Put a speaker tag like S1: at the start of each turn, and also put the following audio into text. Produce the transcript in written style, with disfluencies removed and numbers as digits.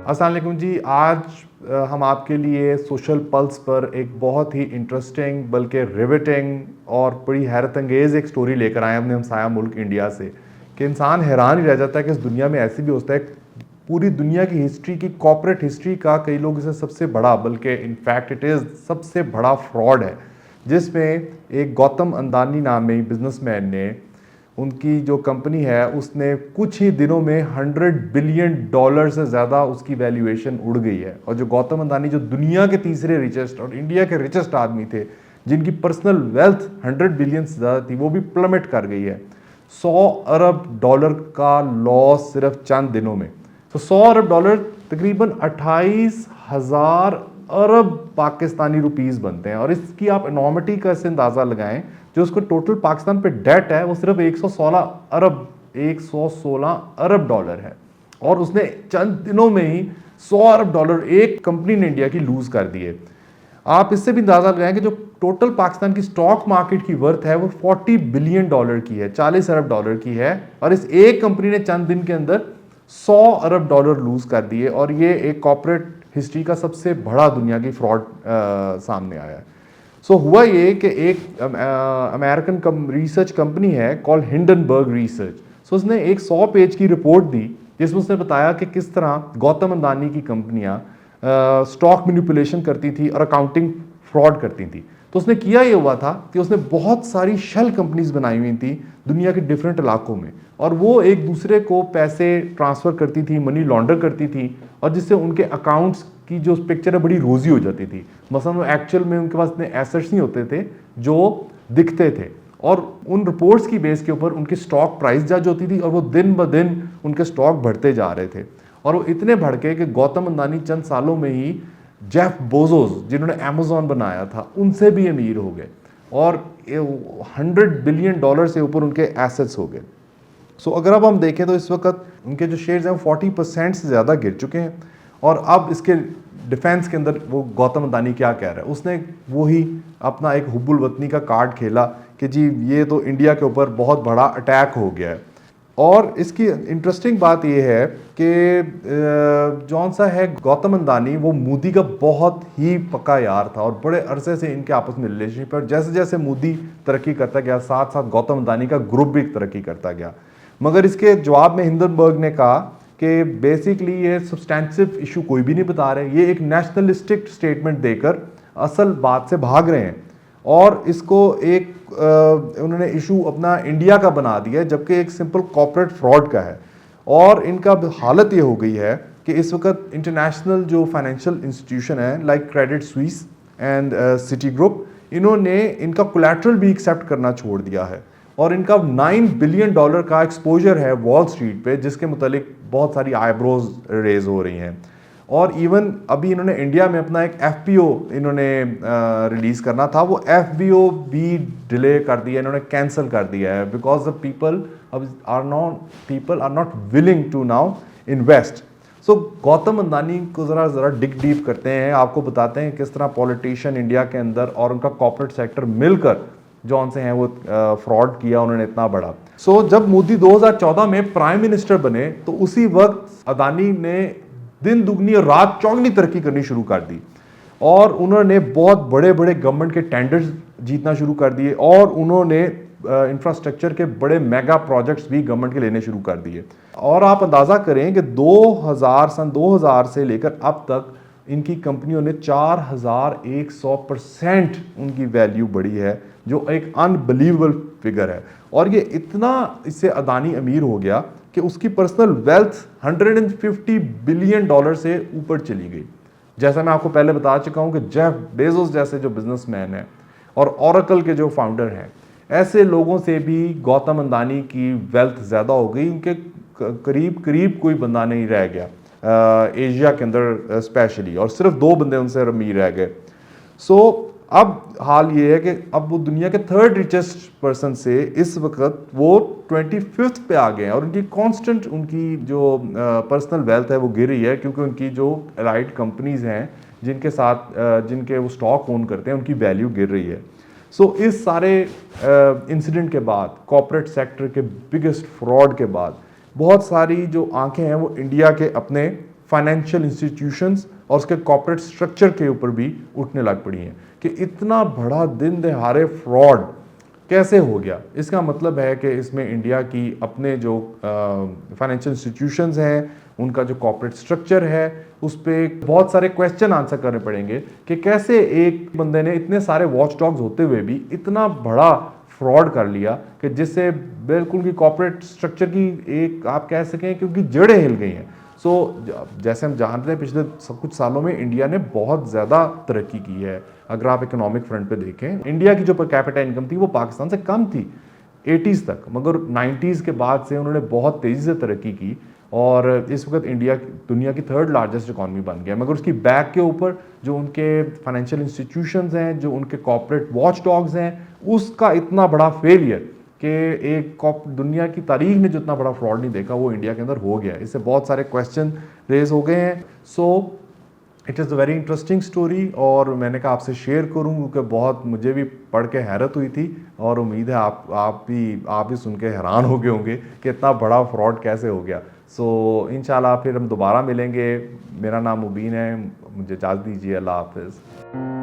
S1: अस्सलाम वालेकुम जी। आज हम आपके लिए सोशल पल्स पर एक बहुत ही इंटरेस्टिंग बल्कि रिवेटिंग और बड़ी हैरत अंगेज़ एक स्टोरी लेकर आए हैं अपने हमसाया मुल्क इंडिया से, कि इंसान हैरान ही रह जाता है कि इस दुनिया में ऐसी भी होता है। पूरी दुनिया की हिस्ट्री की कॉर्पोरेट हिस्ट्री का कई लोग इसे सबसे बड़ा, बल्कि इनफैक्ट इट इज़ सबसे बड़ा फ्रॉड है, जिसमें एक गौतम अंदानी नामी बिजनेसमैन ने उनकी जो कंपनी है उसने कुछ ही दिनों में $100 बिलियन से ज़्यादा उसकी वैल्यूएशन उड़ गई है। और जो गौतम अदानी जो दुनिया के तीसरे रिचेस्ट और इंडिया के रिचेस्ट आदमी थे, जिनकी पर्सनल वेल्थ 100 बिलियन से ज़्यादा थी, वो भी प्लमेट कर गई है। $100 अरब का लॉस सिर्फ चंद दिनों में। तो $100 अरब तकरीबन 28,000 अरब पाकिस्तानी रुपीस बनते हैं। और इसकी आप इनॉर्मिटी का इससे अंदाज़ा लगाएं, जो उसको टोटल पाकिस्तान पे डेट है वो सिर्फ 116 अरब डॉलर है। और उसने चंद दिनों में ही $100 अरब एक कंपनी ने इंडिया की लूज कर दिए। आप इससे भी अंदाजा लगाएं कि जो टोटल पाकिस्तान की स्टॉक मार्केट की वर्थ है वो $40 बिलियन की है, $40 अरब की है। और इस एक कंपनी ने चंद दिन के अंदर $100 अरब लूज कर दिए। और ये एक कॉर्पोरेट हिस्ट्री का सबसे बड़ा दुनिया की फ्रॉड सामने आया है। सो हुआ ये कि एक अमेरिकन रिसर्च कंपनी है कॉल हिंडनबर्ग रिसर्च। सो उसने एक 100 पेज की रिपोर्ट दी, जिसमें उसने बताया कि किस तरह गौतम अंदानी की कंपनियां स्टॉक मैनिपुलेशन करती थी और अकाउंटिंग फ्रॉड करती थी। तो उसने किया ये हुआ था कि उसने बहुत सारी शेल कंपनीज बनाई हुई थी दुनिया के डिफरेंट इलाकों में, और वो एक दूसरे को पैसे ट्रांसफ़र करती थी, मनी लॉन्डर करती थी, और जिससे उनके अकाउंट्स की जो पिक्चर है बड़ी रोजी हो जाती थी। मसलन वो एक्चुअल में उनके पास इतने एसेट्स नहीं होते थे जो दिखते थे, और उन रिपोर्ट्स की बेस के ऊपर उनकी स्टॉक प्राइस जज होती थी, और वो दिन ब दिन उनके स्टॉक बढ़ते जा रहे थे। और वो इतने बढ़ गए कि गौतम अंदानी चंद सालों में ही जेफ बोजोस, जिन्होंने अमेजोन बनाया था, उनसे भी अमीर हो गए, और $100 बिलियन से ऊपर उनके एसेट्स हो गए। सो अगर अब हम देखें तो इस वक्त उनके जो शेयर्स हैं वो 40% से ज़्यादा गिर चुके हैं। और अब इसके डिफेंस के अंदर वो गौतम अदानी क्या कह रहा है, उसने वही अपना एक हुब्बुल वतनी का कार्ड खेला कि जी ये तो इंडिया के ऊपर बहुत बड़ा अटैक हो गया है। और इसकी इंटरेस्टिंग बात यह है कि जौन सा है गौतम अंदानी, वो मोदी का बहुत ही पक्का यार था और बड़े अरसे से इनके आपस में रिलेशनशिप है। और जैसे जैसे मोदी तरक्की करता गया, साथ साथ गौतम अंदानी का ग्रुप भी तरक्की करता गया। मगर इसके जवाब में हिंडनबर्ग ने कहा कि बेसिकली ये सब्सटेंसिव इशू कोई भी नहीं बता रहे, ये एक नेशनलिस्टिक स्टेटमेंट देकर असल बात से भाग रहे हैं, और इसको एक उन्होंने इशू अपना इंडिया का बना दिया है, जबकि एक सिंपल कॉर्पोरेट फ्रॉड का है। और इनका हालत ये हो गई है कि इस वक्त इंटरनेशनल जो फाइनेंशियल इंस्टीट्यूशन है like Credit Suisse and city group, इन्होंने इनका कोलैटरल भी एक्सेप्ट करना छोड़ दिया है। और इनका $9 बिलियन का एक्सपोजर है वॉल स्ट्रीट पे, जिसके मुतालिक बहुत सारी आईब्रोज रेज हो रही हैं। और इवन अभी इन्होंने इंडिया में अपना एक FPO इन्होंने रिलीज़ करना था, वो FBO भी डिले कर दिया, इन्होंने कैंसिल कर दिया है, because the people are not willing to now invest. So Gautam Adani को ज़रा डिग डीप करते हैं, आपको बताते हैं किस तरह पॉलिटिशियन इंडिया के अंदर और उनका कॉर्पोरेट सेक्टर मिलकर जौन से हैं वो फ्रॉड किया उन्होंने इतना बड़ा। सो जब मोदी 2014 में प्राइम मिनिस्टर बने तो उसी वक्त अदानी ने दिन दुगनी और रात चौगनी तरक्की करनी शुरू कर दी, और उन्होंने बहुत बड़े बड़े गवर्नमेंट के टेंडर्स जीतना शुरू कर दिए, और उन्होंने इंफ्रास्ट्रक्चर के बड़े मेगा प्रोजेक्ट्स भी गवर्नमेंट के लेने शुरू कर दिए। और आप अंदाज़ा करें कि सन 2000 से लेकर अब तक इनकी कंपनियों ने 4100% उनकी वैल्यू बढ़ी है, जो एक अनबिलीवेबल फिगर है। और ये इतना इससे अदानी अमीर हो गया कि उसकी पर्सनल वेल्थ $150 बिलियन से ऊपर चली गई। जैसा मैं आपको पहले बता चुका हूं कि जेफ बेजोस जैसे जो बिजनेसमैन हैं और ओरेकल के जो फाउंडर हैं, ऐसे लोगों से भी गौतम अंदानी की वेल्थ ज़्यादा हो गई। उनके करीब करीब कोई बंदा नहीं रह गया एशिया के अंदर स्पेशली, और सिर्फ 2 बंदे उनसे अमीर रह गए। सो अब हाल ये है कि अब वो दुनिया के 3rd रिचेस्ट पर्सन से इस वक्त वो 25th पे आ गए हैं, और उनकी कांस्टेंट उनकी जो पर्सनल वेल्थ है वो गिर रही है, क्योंकि उनकी जो एलाइड कंपनीज हैं जिनके साथ जिनके वो स्टॉक ओन करते हैं, उनकी वैल्यू गिर रही है। सो इस सारे इंसिडेंट के बाद, कॉर्पोरेट सेक्टर के बिगेस्ट फ्रॉड के बाद, बहुत सारी जो आंखें हैं वो इंडिया के अपने फाइनेंशियल इंस्टीट्यूशंस और उसके कॉर्पोरेट स्ट्रक्चर के ऊपर भी उठने लग पड़ी हैं कि इतना बड़ा दिन दहाड़े फ्रॉड कैसे हो गया। इसका मतलब है कि इसमें इंडिया की अपने जो फाइनेंशियल इंस्टीट्यूशंस हैं, उनका जो कॉर्पोरेट स्ट्रक्चर है, उस पर बहुत सारे क्वेश्चन आंसर करने पड़ेंगे कि कैसे एक बंदे ने इतने सारे वॉच डॉग्स होते हुए भी इतना बड़ा फ्रॉड कर लिया कि जिससे बिल्कुल की कॉर्पोरेट स्ट्रक्चर की एक आप कह सकें क्योंकि जड़ें हिल गई हैं। सो जैसे हम जानते हैं पिछले कुछ सालों में इंडिया ने बहुत ज़्यादा तरक्की की है। अगर आप इकोनॉमिक फ्रंट पे देखें, इंडिया की जो पर कैपिटा इनकम थी वो पाकिस्तान से कम थी 80s तक, मगर 90s के बाद से उन्होंने बहुत तेज़ी से तरक्की की और इस वक्त इंडिया दुनिया की 3rd लार्जेस्ट इकॉनमी बन गया। मगर उसकी बैक के ऊपर जो उनके फाइनेंशियल इंस्टीट्यूशंस हैं, जो उनके कॉर्पोरेट वॉच डॉग्स हैं, उसका इतना बड़ा फेलियर कि एक दुनिया की तारीख ने जो इतना बड़ा फ्रॉड नहीं देखा वो इंडिया के अंदर हो गया। इससे बहुत सारे क्वेश्चन रेज हो गए हैं। So it is a very interesting story और मैंने कहा आपसे शेयर करूं क्योंकि बहुत मुझे भी पढ़ के हैरत हुई थी और उम्मीद है आप भी सुन के हैरान हो गए होंगे कि इतना बड़ा फ्रॉड कैसे हो गया। सो इंशाल्लाह फिर हम दोबारा मिलेंगे। मेरा नाम मुबीन है, मुझे इजाज़त दीजिए। अल्लाह हाफिज़।